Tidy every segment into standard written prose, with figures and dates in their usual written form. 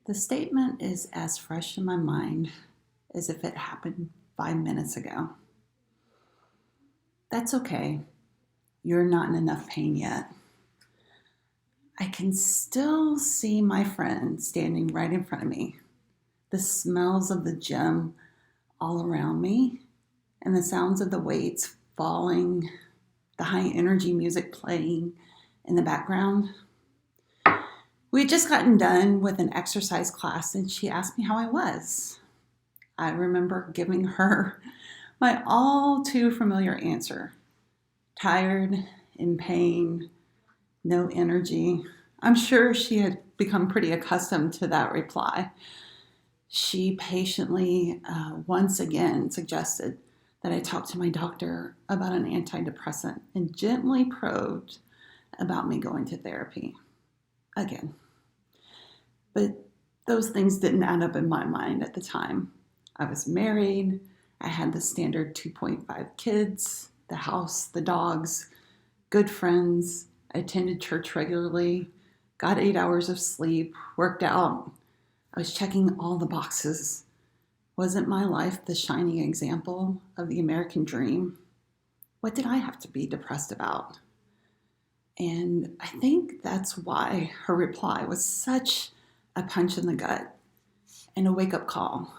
The statement is as fresh in my mind as if it happened 5 minutes ago. That's okay. You're not in enough pain yet. I can still see my friend standing right in front of me, the smells of the gym all around me, and the sounds of the weights falling, the high energy music playing in the background. We had just gotten done with an exercise class, and she asked me how I was. I remember giving her my all too familiar answer: tired, in pain, no energy. I'm sure she had become pretty accustomed to that reply. She patiently, once again, suggested that I talk to my doctor about an antidepressant and gently probed about me going to therapy again. But those things didn't add up in my mind at the time. I was married, I had the standard 2.5 kids, the house, the dogs, good friends. I attended church regularly, got 8 hours of sleep, worked out. I was checking all the boxes. Wasn't my life the shining example of the American dream? What did I have to be depressed about? And I think that's why her reply was such a punch in the gut and a wake up call,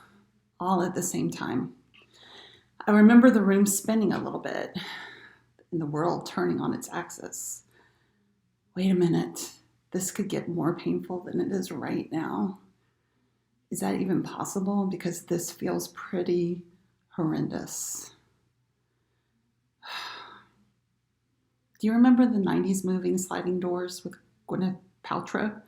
all at the same time. I remember the room spinning a little bit and the world turning on its axis. Wait a minute, this could get more painful than it is right now. Is that even possible? Because this feels pretty horrendous. Do you remember the 90s movie Sliding Doors with Gwyneth Paltrow?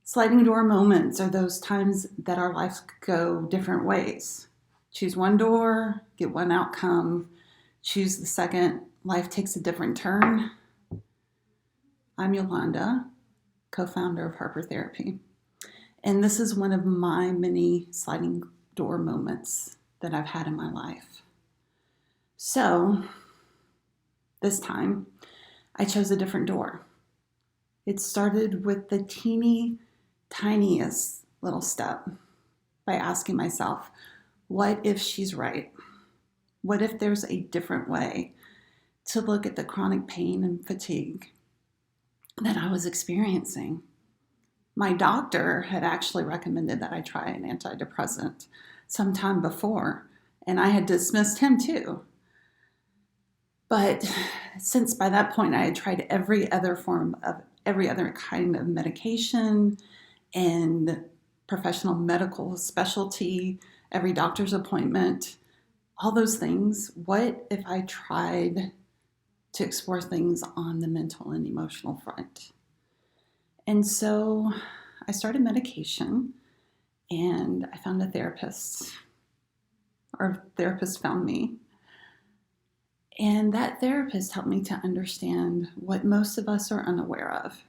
Sliding door moments are those times that our lives go different ways. Choose one door, get one outcome. Choose the second, life takes a different turn. I'm Yolanda, co-founder of Harper Therapy. And this is one of my many sliding door moments that I've had in my life. So this time, I chose a different door. It started with the teeny tiniest little step by asking myself, what if she's right? What if there's a different way to look at the chronic pain and fatigue that I was experiencing? My doctor had actually recommended that I try an antidepressant sometime before, and I had dismissed him too. But since by that point I had tried every other kind of medication and professional medical specialty, every doctor's appointment, all those things, what if I tried to explore things on the mental and emotional front? And so I started medication and I found a therapist, or a therapist found me. And that therapist helped me to understand what most of us are unaware of,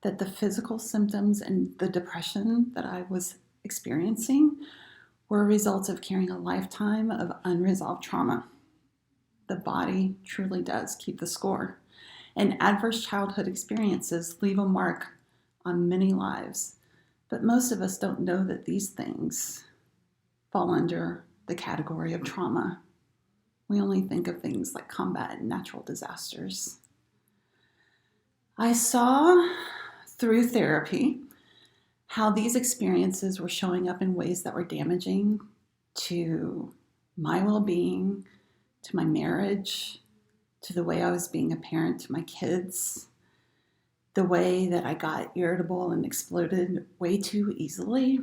that the physical symptoms and the depression that I was experiencing were results of carrying a lifetime of unresolved trauma. The body truly does keep the score, and adverse childhood experiences leave a mark on many lives. But most of us don't know that these things fall under the category of trauma. We only think of things like combat and natural disasters. I saw through therapy how these experiences were showing up in ways that were damaging to my well-being, to my marriage, to the way I was being a parent to my kids, the way that I got irritable and exploded way too easily,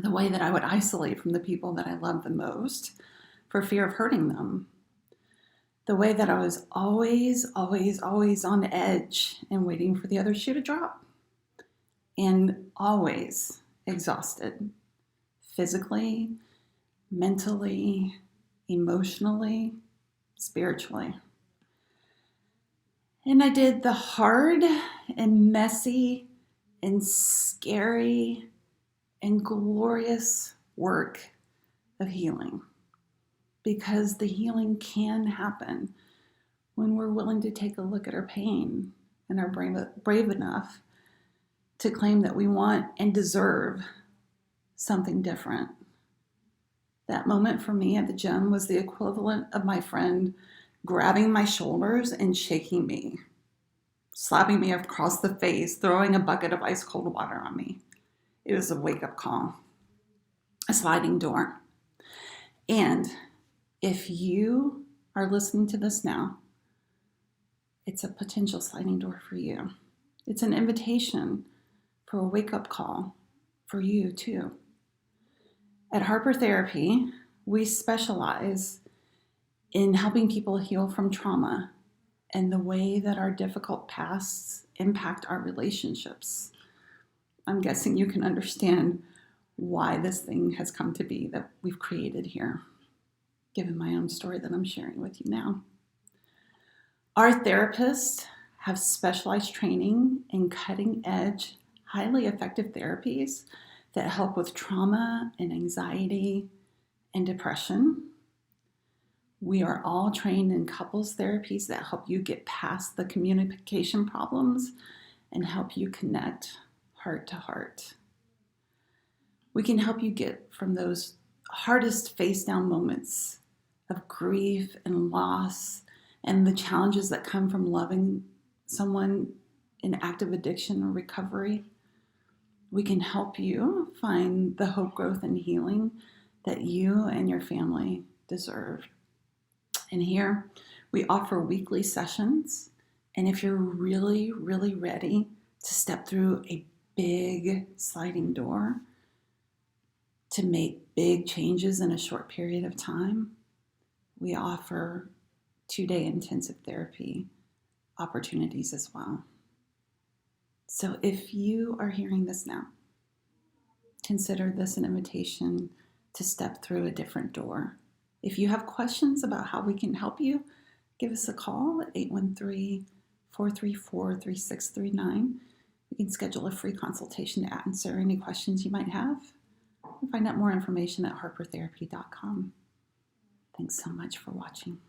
the way that I would isolate from the people that I loved the most for fear of hurting them, the way that I was always on edge and waiting for the other shoe to drop, and always exhausted, physically, mentally, emotionally, spiritually. And I did the hard and messy and scary and glorious work of healing, because the healing can happen when we're willing to take a look at our pain and are brave enough to claim that we want and deserve something different. That moment for me at the gym was the equivalent of my friend grabbing my shoulders and shaking me, slapping me across the face, throwing a bucket of ice cold water on me. It was a wake-up call, a sliding door. And if you are listening to this now, it's a potential sliding door for you. It's an invitation for a wake-up call for you too. At Harper Therapy, we specialize in helping people heal from trauma and the way that our difficult pasts impact our relationships. I'm guessing you can understand why this thing has come to be that we've created here, given my own story that I'm sharing with you now. Our therapists have specialized training in cutting-edge, highly effective therapies that help with trauma and anxiety and depression. We are all trained in couples therapies that help you get past the communication problems and help you connect heart to heart. We can help you get from those hardest face-down moments of grief and loss and the challenges that come from loving someone in active addiction or recovery. We can help you find the hope, growth, and healing that you and your family deserve. And here we offer weekly sessions. And if you're really, really ready to step through a big sliding door, to make big changes in a short period of time, we offer 2-day intensive therapy opportunities as well. So if you are hearing this now, consider this an invitation to step through a different door. If you have questions about how we can help you, give us a call at 813-434-3639. We can schedule a free consultation to answer any questions you might have. You can find out more information at harpertherapy.com. Thanks so much for watching.